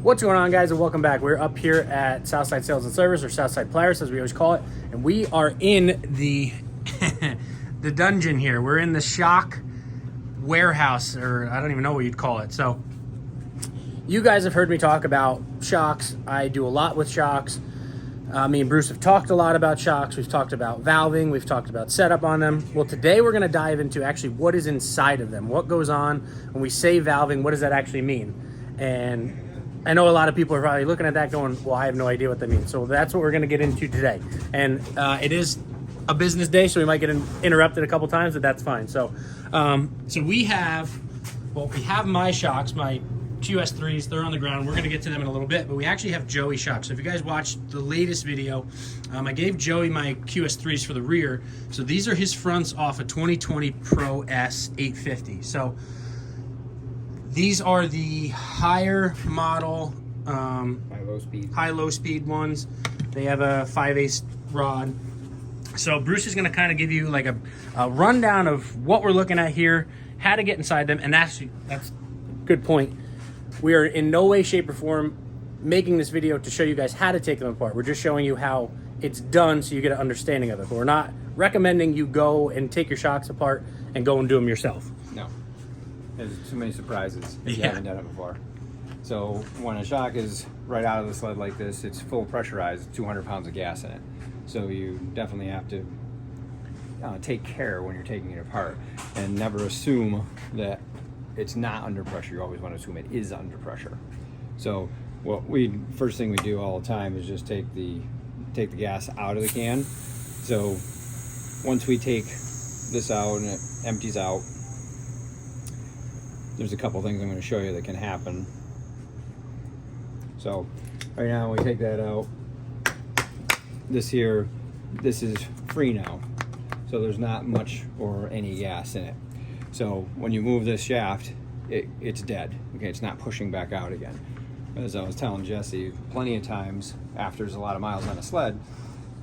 What's going on, guys, and welcome back. We're up here at Southside Sales and Service, or Southside Polaris as we always call it, and we are in the the dungeon here. We're in the shock warehouse, or I don't even know what you'd call it. So you guys have heard me talk about shocks. I do a lot with shocks. Me and Bruce have talked a lot about shocks. We've talked about valving. We've talked about setup on them. Well, today we're going to dive into actually what is inside of them. What goes on when we say valving? What does that actually mean? And I know a lot of people are probably looking at that going, well, I have no idea what that means. So that's what we're going to get into today. And it is a business day, so we might get interrupted a couple times, but that's fine. So we have my shocks, my QS3s. They're on the ground. We're going to get to them in a little bit, but we actually have Joey shocks. So if you guys watched the latest video, I gave Joey my QS3s for the rear. So these are his fronts off a 2020 Pro S 850. So these are the higher model, high-low speed ones. They have a 5/8 rod. So Bruce is going to kind of give you like a rundown of what we're looking at here, how to get inside them, and that's a good point. We are in no way, shape, or form making this video to show you guys how to take them apart. We're just showing you how it's done so you get an understanding of it. But we're not recommending you go and take your shocks apart and go and do them yourself. No. There's too many surprises if you haven't done it before. So when a shock is right out of the sled like this, it's full pressurized, 200 pounds of gas in it. So you definitely have to take care when you're taking it apart and never assume that it's not under pressure. You always want to assume it is under pressure. So first thing we do all the time is just take the gas out of the can. So once we take this out and it empties out, there's a couple things I'm going to show you that can happen. So right now we take that out. This is free now. So there's not much or any gas in it. So when you move this shaft, it's dead. Okay, it's not pushing back out again. As I was telling Jesse, plenty of times after there's a lot of miles on a sled,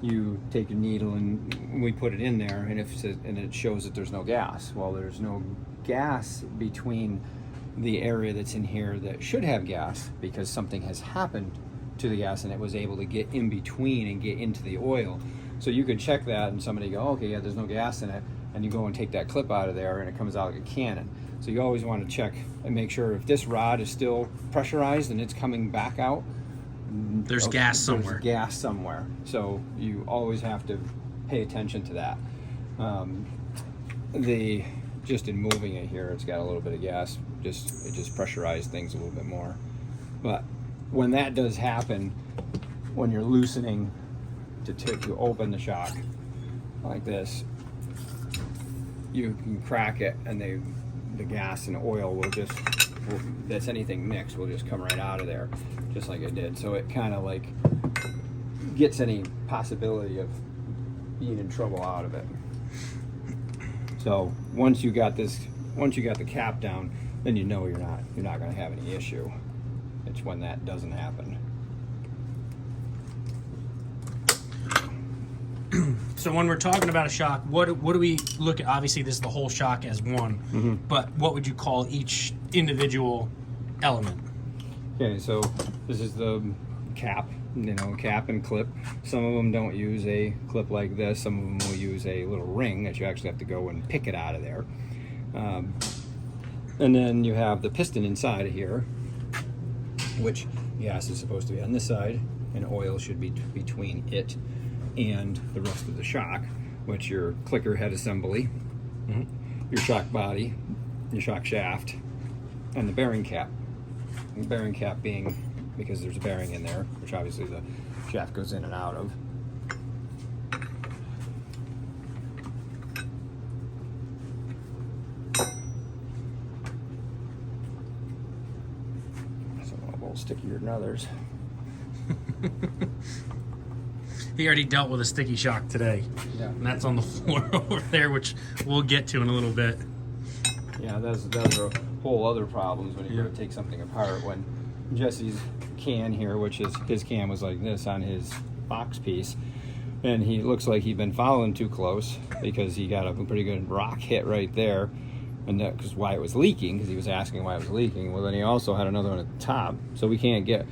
you take a needle and we put it in there, and it shows that there's no gas. Well, there's no gas between the area that's in here that should have gas because something has happened to the gas and it was able to get in between and get into the oil. So you could check that and somebody go, okay, yeah, there's no gas in it, and you go and take that clip out of there and it comes out like a cannon. So you always want to check and make sure if this rod is still pressurized and it's coming back out, there's gas somewhere. There's gas somewhere. So you always have to pay attention to that. Just in moving it here, it's got a little bit of gas. It just pressurized things a little bit more. But when that does happen, when you're loosening to open the shock like this, you can crack it, and the gas and oil that's anything mixed will just come right out of there, just like it did. So it kind of like gets any possibility of being in trouble out of it. So once you got the cap down, then you know you're not going to have any issue. It's when that doesn't happen. So when we're talking about a shock, what do we look at? Obviously, this is the whole shock as one, but what would you call each individual element? Okay, so this is the cap, cap and clip. Some of them don't use a clip like this. Some of them will use a little ring that you actually have to go and pick it out of there. And then you have the piston inside of here, which gas is supposed to be on this side, and oil should be between it and the rest of the shock, which your clicker head assembly, your shock body, your shock shaft, and the bearing cap. The bearing cap being because there's a bearing in there, which obviously the shaft goes in and out of. Some a little stickier than others. He already dealt with a sticky shock today. Yeah. And that's on the floor over there, which we'll get to in a little bit. Yeah, those are whole other problems when you go to take something apart. When Jesse's can here, which is his can was like this on his box piece, and he looks like he'd been following too close because he got a pretty good rock hit right there. and that because why it was leaking, because he was asking why it was leaking. Well, then he also had another one at the top, so we can't get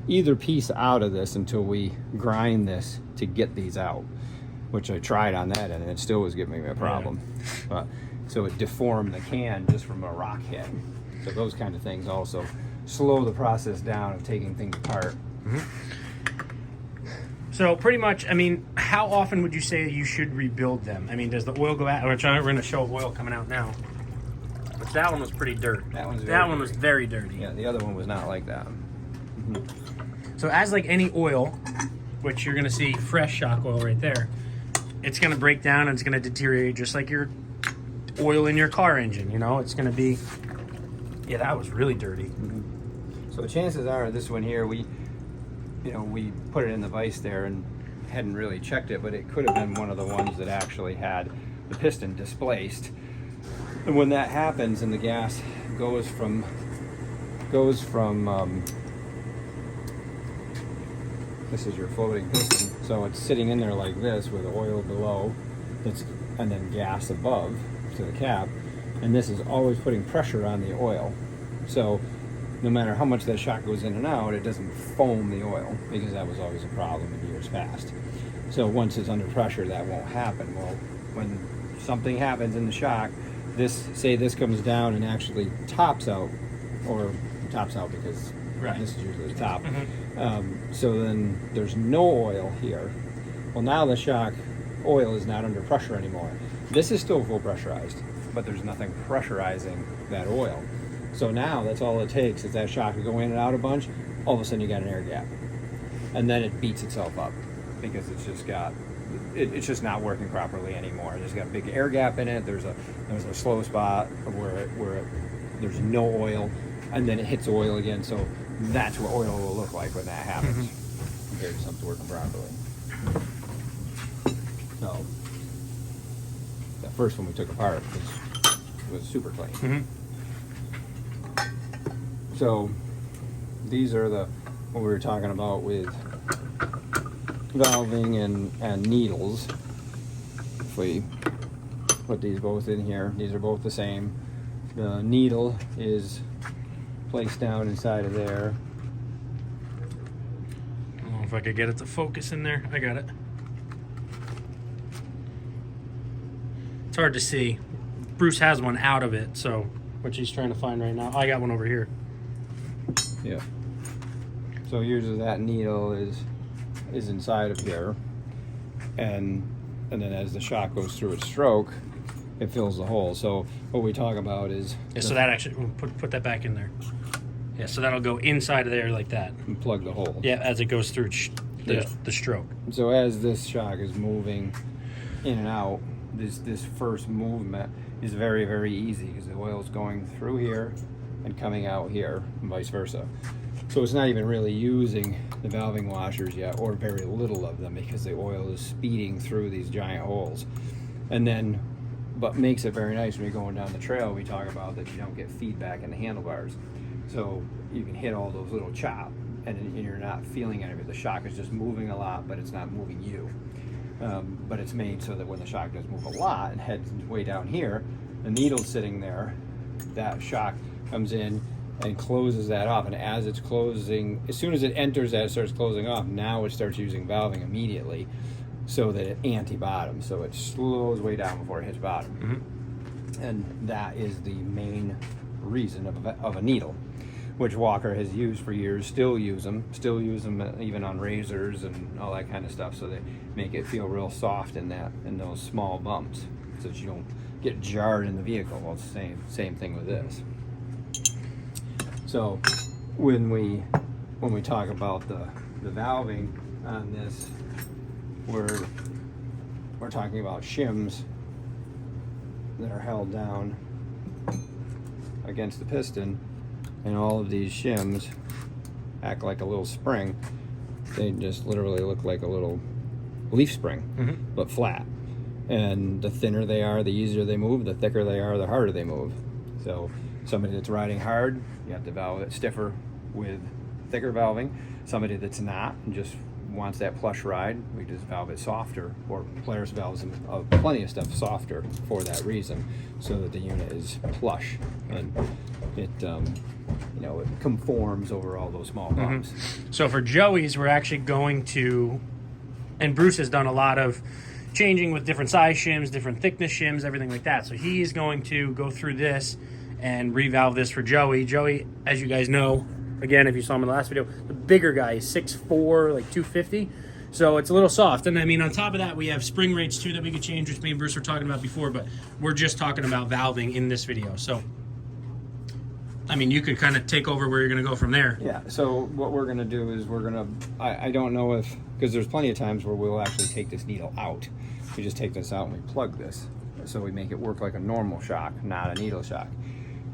either piece out of this until we grind this to get these out, which I tried on that end and it still was giving me a problem. But so it deformed the can just from a rock hit. So those kind of things also slow the process down of taking things apart. So pretty much, I mean, how often would you say you should rebuild them? I mean, does the oil go out? We're going to show oil coming out now. But that one was pretty dirty. That one was very dirty. Yeah, the other one was not like that. So as like any oil, which you're going to see fresh shock oil right there, it's going to break down and it's going to deteriorate just like your oil in your car engine, you know? It's going to be, yeah, that was really dirty. So chances are this one here, we put it in the vise there and hadn't really checked it, but it could have been one of the ones that actually had the piston displaced. And when that happens and the gas goes from this is your floating piston, so it's sitting in there like this with oil below, and then gas above to the cap, and this is always putting pressure on the oil. So no matter how much that shock goes in and out, it doesn't foam the oil, because that was always a problem in years past. So once it's under pressure, that won't happen. Well, when something happens in the shock, say this comes down and actually tops out, or tops out because this is usually the top. So then there's no oil here. Well, now the shock oil is not under pressure anymore. This is still full pressurized, but there's nothing pressurizing that oil. So now that's all it takes is that shock to go in and out a bunch. All of a sudden you got an air gap, and then it beats itself up because it's just not working properly anymore. There's got a big air gap in it. There's a slow spot where there's no oil, and then it hits oil again. So that's what oil will look like when that happens, compared to something working properly. So that first one we took apart was super clean. So these are what we were talking about with valving and needles. If we put these both in here, these are both the same. The needle is placed down inside of there. I don't know if I could get it to focus in there. I got it. It's hard to see. Bruce has one out of it, so which he's trying to find right now. I got one over here. Yeah. So usually that needle is inside of here, and then as the shock goes through its stroke, it fills the hole. So what we talk about is so that actually put that back in there. Yeah, so that'll go inside of there like that. And plug the hole. Yeah, as it goes through the stroke. So as this shock is moving in and out, this first movement is very, very easy because the oil is going through here and coming out here, and vice versa. So it's not even really using the valving washers yet, or very little of them, because the oil is speeding through these giant holes. And then, but makes it very nice when you're going down the trail, we talk about that you don't get feedback in the handlebars. So you can hit all those little chop, and you're not feeling any of it. The shock is just moving a lot, but it's not moving you. But it's made so that when the shock does move a lot and heads way down here, the needle's sitting there, that shock comes in and closes that off, and as it's closing, as soon as it enters that, it starts closing off. Now it starts using valving immediately, so that it anti-bottoms, so it slows way down before it hits bottom. And that is the main reason of a needle, which Walker has used for years. Still use them even on razors and all that kind of stuff, so they make it feel real soft in those small bumps, so that you don't get jarred in the vehicle. Well, it's the same thing with this. So when we talk about the valving on this, we're talking about shims that are held down against the piston, and all of these shims act like a little spring. They just literally look like a little leaf spring, but flat. And the thinner they are, the easier they move. The thicker they are, the harder they move. So somebody that's riding hard, you have to valve it stiffer with thicker valving. Somebody that's not, and just wants that plush ride, we just valve it softer, or Polaris valves plenty of stuff softer for that reason, so that the unit is plush and it you know, it conforms over all those small bumps. So for Joey's, we're actually going to, and Bruce has done a lot of changing with different size shims, different thickness shims, everything like that. So he's going to go through this and revalve this for Joey. Joey, as you guys know, again, if you saw him in the last video, the bigger guy is 6'4", like 250. So it's a little soft. And I mean, on top of that, we have spring rates too that we could change, which me and Bruce were talking about before, but we're just talking about valving in this video. So, I mean, you could kind of take over where you're going to go from there. Yeah, so what we're going to do is we're going to, I don't know if, because there's plenty of times where we'll actually take this needle out. We just take this out and we plug this. So we make it work like a normal shock, not a needle shock.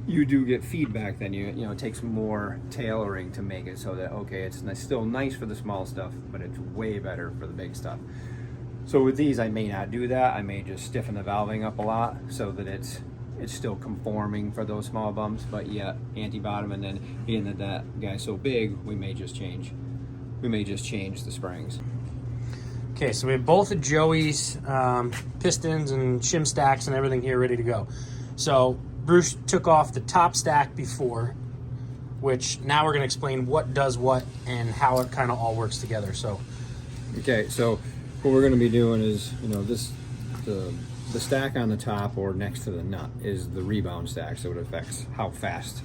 You do get feedback, then you know, it takes more tailoring to make it so that, okay, it's still nice for the small stuff, but it's way better for the big stuff. So with these, I may not do that. I may just stiffen the valving up a lot so that it's still conforming for those small bumps, but yet anti-bottom, and then being that that guy's so big, we may just change the springs. Okay, so we have both of Joey's pistons and shim stacks and everything here ready to go. So Bruce took off the top stack before, which now we're going to explain what does what and how it kind of all works together. So, okay, so what we're going to be doing is, you know, the stack on the top or next to the nut is the rebound stack, so it affects how fast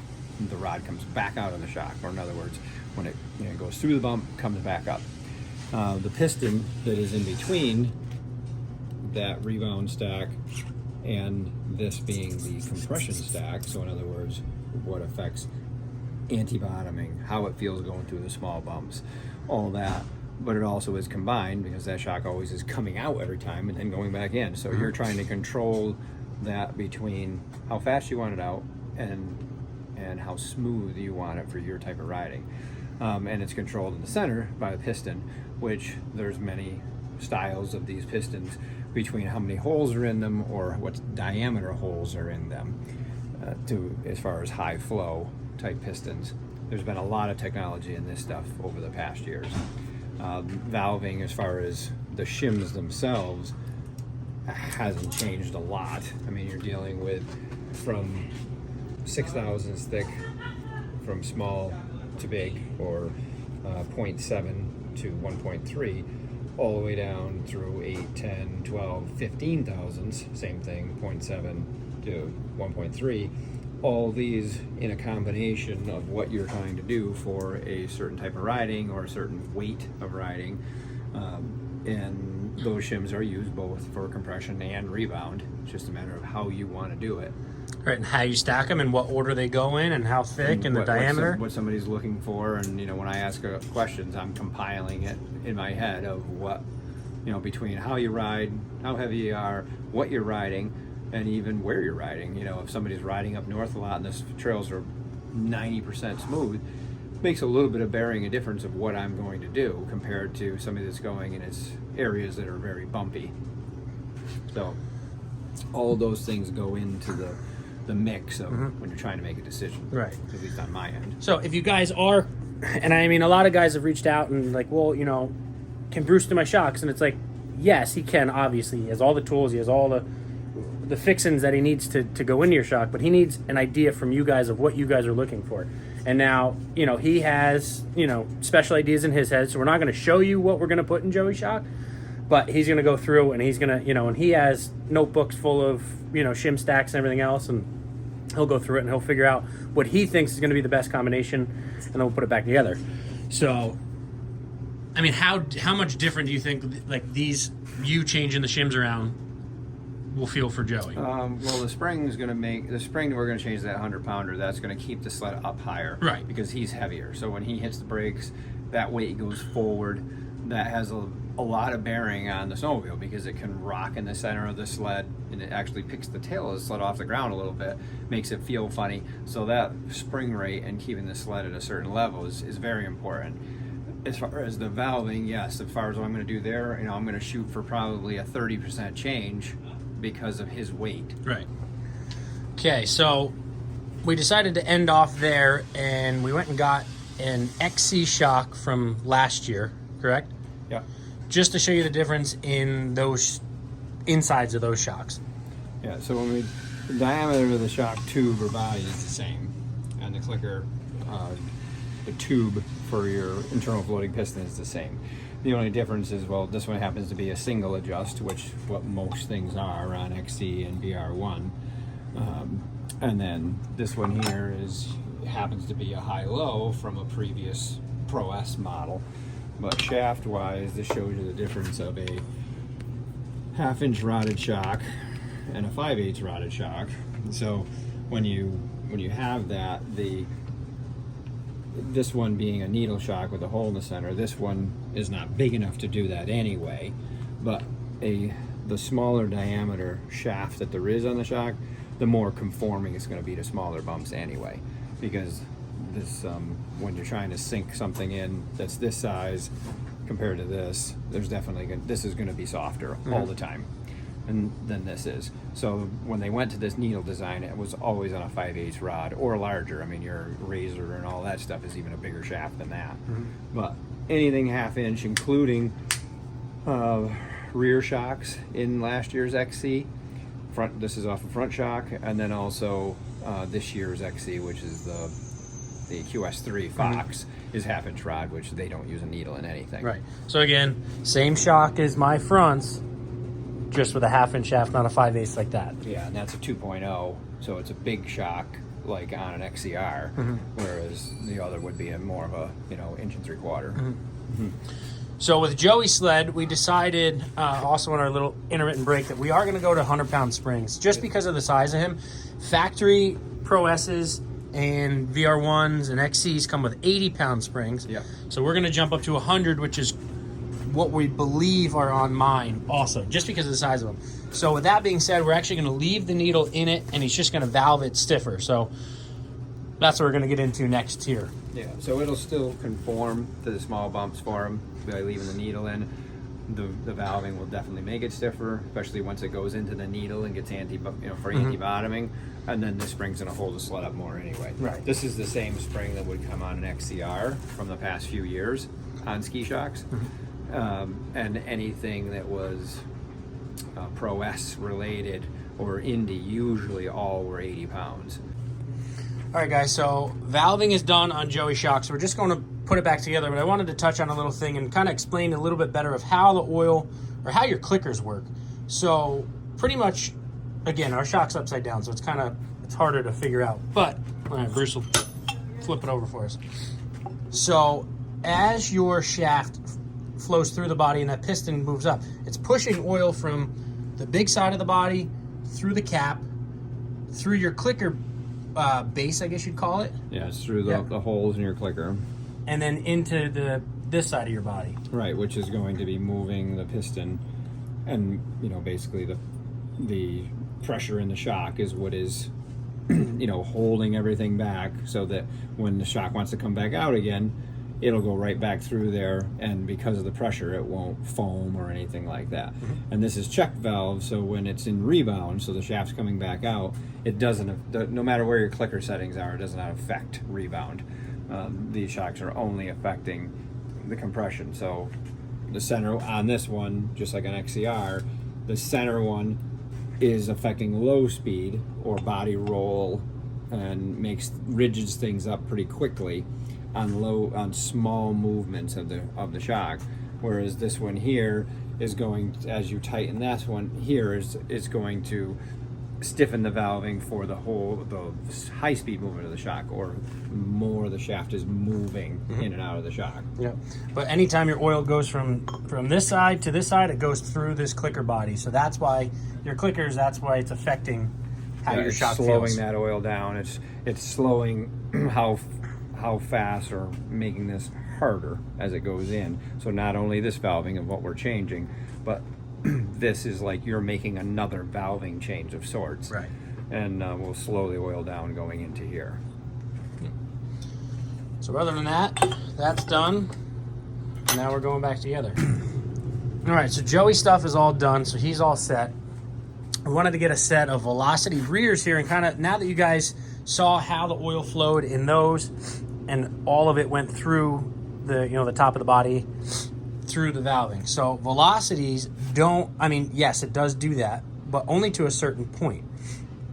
the rod comes back out of the shock, or in other words, when it, you know, goes through the bump, comes back up. The piston that is in between that rebound stack and this being the compression stack, so in other words, what affects anti-bottoming, how it feels going through the small bumps, all that. But it also is combined because that shock always is coming out every time and then going back in. So you're trying to control that between how fast you want it out and how smooth you want it for your type of riding. And it's controlled in the center by the piston, which there's many styles of these pistons between how many holes are in them or what diameter holes are in them, to as far as high flow type pistons. There's been a lot of technology in this stuff over the past years. Valving, as far as the shims themselves, hasn't changed a lot. I mean, you're dealing with from 6,000s thick from small to big, or 0.7 to 1.3, all the way down through 8, 10, 12, 15 thousandths, same thing, 0.7 to 1.3. All these in a combination of what you're trying to do for a certain type of riding or a certain weight of riding. And those shims are used both for compression and rebound. It's just a matter of how you want to do it. right, and how you stack them and what order they go in and how thick and the diameter. What somebody's looking for, and you know, when I ask questions, I'm compiling it in my head of what, you know, between how you ride, how heavy you are, what you're riding, and even where you're riding. You know, if somebody's riding up north a lot and the trails are 90% smooth, makes a little bit of bearing a difference of what I'm going to do compared to somebody that's going in its areas that are very bumpy. So all those things go into the mix of when you're trying to make a decision, right? At least on my end. So if you guys are, and I mean, a lot of guys have reached out and like, well, you know, can Bruce do my shocks? And it's like, yes, he can. Obviously, he has all the tools, he has all the fixins that he needs to go into your shock, but he needs an idea from you guys of what you guys are looking for. And now, you know, he has, you know, special ideas in his head, so we're not going to show you what we're going to put in Joey's shock, but he's going to go through and he's going to, you know, and he has notebooks full of, you know, shim stacks and everything else, and he'll go through it and he'll figure out what he thinks is going to be the best combination, and then we'll put it back together. So, I mean, how much different do you think, like, these, you changing the shims around will feel for Joey? Well, the spring is going to make, the spring we're going to change that 100-pounder. That's going to keep the sled up higher, right? Because he's heavier. So when he hits the brakes, that weight goes forward. That has a lot of bearing on the snowmobile because it can rock in the center of the sled, and it actually picks the tail of the sled off the ground a little bit, makes it feel funny. So that spring rate and keeping the sled at a certain level is very important. As far as the valving, yes, as far as what I'm going to do there, you know, I'm going to shoot for probably a 30% change because of his weight. Right. Okay, so we decided to end off there, and we went and got an XC shock from last year, correct? just to show you the difference in those insides of those shocks. Yeah, so the diameter of the shock tube or body is the same, and the clicker, the tube for your internal floating piston is the same. The only difference is, well, this one happens to be a single adjust, which what most things are on XC and VR1, and then this one here happens to be a high-low from a previous Pro S model. But shaft-wise, this shows you the difference of a 1/2-inch rotted shock and a 5/8 rotted shock. So when you have that, this one being a needle shock with a hole in the center, this one is not big enough to do that anyway. But the smaller diameter shaft that there is on the shock, the more conforming it's going to be to smaller bumps anyway. Because this, when you're trying to sink something in that's this size compared to this, this is going to be softer all the time than this is. So when they went to this needle design, it was always on a 5/8 rod or larger. I mean, your razor and all that stuff is even a bigger shaft than that. But anything 1/2 inch, including rear shocks in last year's XC. This is off a front shock, and then also this year's XC, which is the QS3 Fox, is 1/2-inch rod, which they don't use a needle in anything. Right. So again, same shock as my fronts, just with a 1/2-inch shaft, not a 5/8 like that. Yeah, and that's a 2.0, so it's a big shock like on an XCR, whereas the other would be more of a 1 3/4 inch. So with Joey's sled, we decided also in our little intermittent break that we are going to go to 100-pound springs just because of the size of him. Factory Pro S's and VR1s and XCs come with 80-pound springs. Yeah. So we're going to jump up to 100, which is what we believe are on mine also, just because of the size of them. So with that being said, we're actually going to leave the needle in it, and he's just going to valve it stiffer. So that's what we're going to get into next here. Yeah, so it'll still conform to the small bumps for him by leaving the needle in. The valving will definitely make it stiffer, especially once it goes into the needle and gets anti-bottoming. And then the spring's going to hold the sled up more anyway. Right. This is the same spring that would come on an XCR from the past few years on ski shocks. And anything that was Pro S related or Indy, usually all were 80 pounds. All right, guys, so valving is done on Joey's shock, so we're just going to put it back together, but I wanted to touch on a little thing and kind of explain a little bit better of how the oil, or how your clickers work. So pretty much, again, our shock's upside down, so it's harder to figure out. But, all right, Bruce will flip it over for us. So as your shaft flows through the body and that piston moves up, it's pushing oil from the big side of the body through the cap, through your clicker base, I guess you'd call it. Yeah, it's through the holes in your clicker. And then into this side of your body. Right, which is going to be moving the piston, and basically the pressure in the shock is what is holding everything back, so that when the shock wants to come back out again, it'll go right back through there, and because of the pressure, it won't foam or anything like that. And this is check valve, so when it's in rebound, so the shaft's coming back out, it doesn't, no matter where your clicker settings are, it does not affect rebound. These shocks are only affecting the compression. So the center on this one, just like an XCR, the center one is affecting low speed or body roll and rigids things up pretty quickly on small movements of the shock, whereas this one here is going, as you tighten that one here, is going to stiffen the valving for the high speed movement of the shock, or more the shaft is moving in and out of the shock. Yeah, but anytime your oil goes from this side to this side, it goes through this clicker body. So that's why your clickers, that's why it's affecting how your shock feels. Slowing that oil down. It's slowing how fast, or making this harder as it goes in. So not only this valving of what we're changing, but this is like you're making another valving change of sorts. Right. And we'll slow the oil down going into here. So other than that, that's done. Now we're going back together. All right, so Joey's stuff is all done, so he's all set. I wanted to get a set of velocity rears here, and kind of, now that you guys saw how the oil flowed in those, and all of it went through the top of the body, through the valving. So velocities don't, I mean, yes, it does do that, but only to a certain point.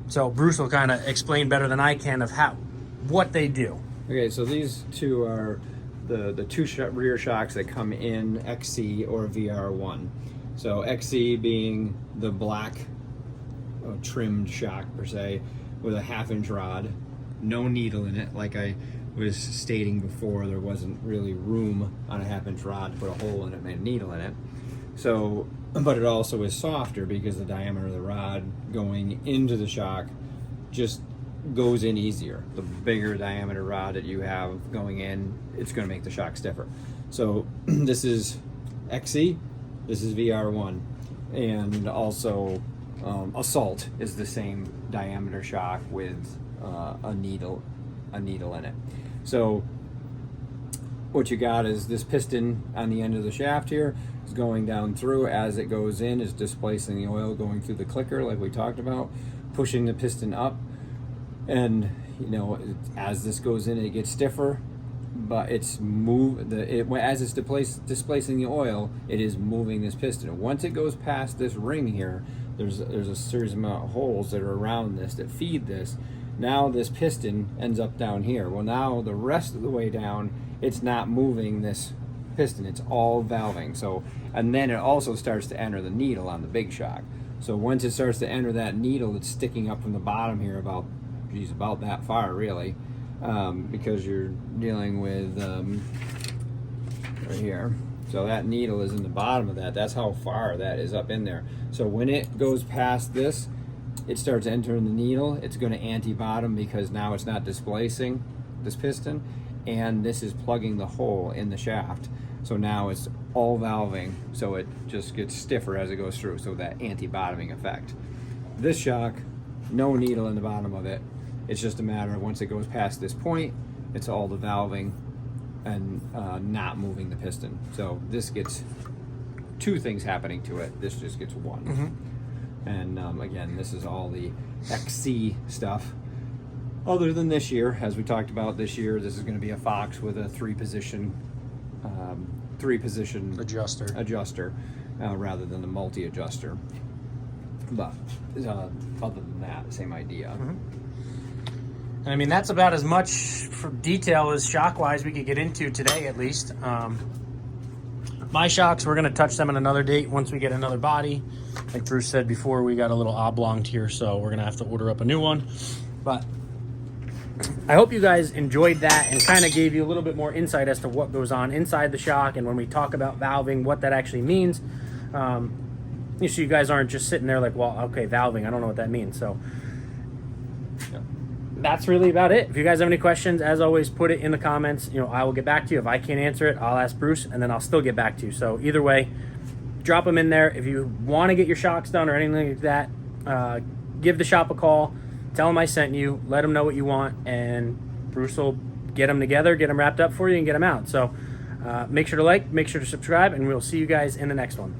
So Bruce will kind of explain better than I can of what they do. Okay, so these two are the two rear shocks that come in XC or VR1. So XC being the black trimmed shock per se, with a 1/2-inch rod, no needle in it. Like I was stating before, there wasn't really room on a 1/2-inch rod to put a hole in it and a needle in it. So, but it also is softer because the diameter of the rod going into the shock just goes in easier. The bigger diameter rod that you have going in, it's going to make the shock stiffer. So this is XC, this is VR1, and also Assault is the same diameter shock with a needle in it. So what you got is this piston on the end of the shaft here is going down through. As it goes in, is displacing the oil going through the clicker like we talked about, pushing the piston up. And you know, as this goes in, it gets stiffer, but it's as it's displacing the oil, it is moving this piston. Once it goes past this ring here, there's a series amount of holes that are around this that feed this. Now this piston ends up down here. Well, now the rest of the way down, it's not moving this piston. It's all valving. So, and then it also starts to enter the needle on the big shock. So once it starts to enter that needle, it's sticking up from the bottom here about that far really, because you're dealing with right here. So that needle is in the bottom of that. That's how far that is up in there. So when it goes past this, it starts entering the needle. It's going to anti-bottom because now it's not displacing this piston, and this is plugging the hole in the shaft. So now it's all valving, so it just gets stiffer as it goes through, so that anti-bottoming effect. This shock, no needle in the bottom of it. It's just a matter of once it goes past this point, it's all the valving and not moving the piston. So this gets two things happening to it. This just gets one. Mm-hmm. And again, this is all the XC stuff. Other than this year, as we talked about this year, this is going to be a Fox with a three-position adjuster rather than the multi-adjuster. But other than that, same idea. Mm-hmm. And I mean, that's about as much for detail as shock-wise we could get into today, at least. My shocks, we're going to touch them on another date once we get another body. Like Bruce said before, we got a little oblong here, so we're going to have to order up a new one. But I hope you guys enjoyed that and kind of gave you a little bit more insight as to what goes on inside the shock, and when we talk about valving, what that actually means. So you guys aren't just sitting there like, well, okay, valving, I don't know what that means. So that's really about it. If you guys have any questions, as always, put it in the comments. You know, I will get back to you. If I can't answer it, I'll ask Bruce, and then I'll still get back to you. So either way, drop them in there. If you want to get your shocks done or anything like that, give the shop a call. Tell them I sent you. Let them know what you want, and Bruce will get them together, get them wrapped up for you, and get them out. So make sure to like, make sure to subscribe, and we'll see you guys in the next one.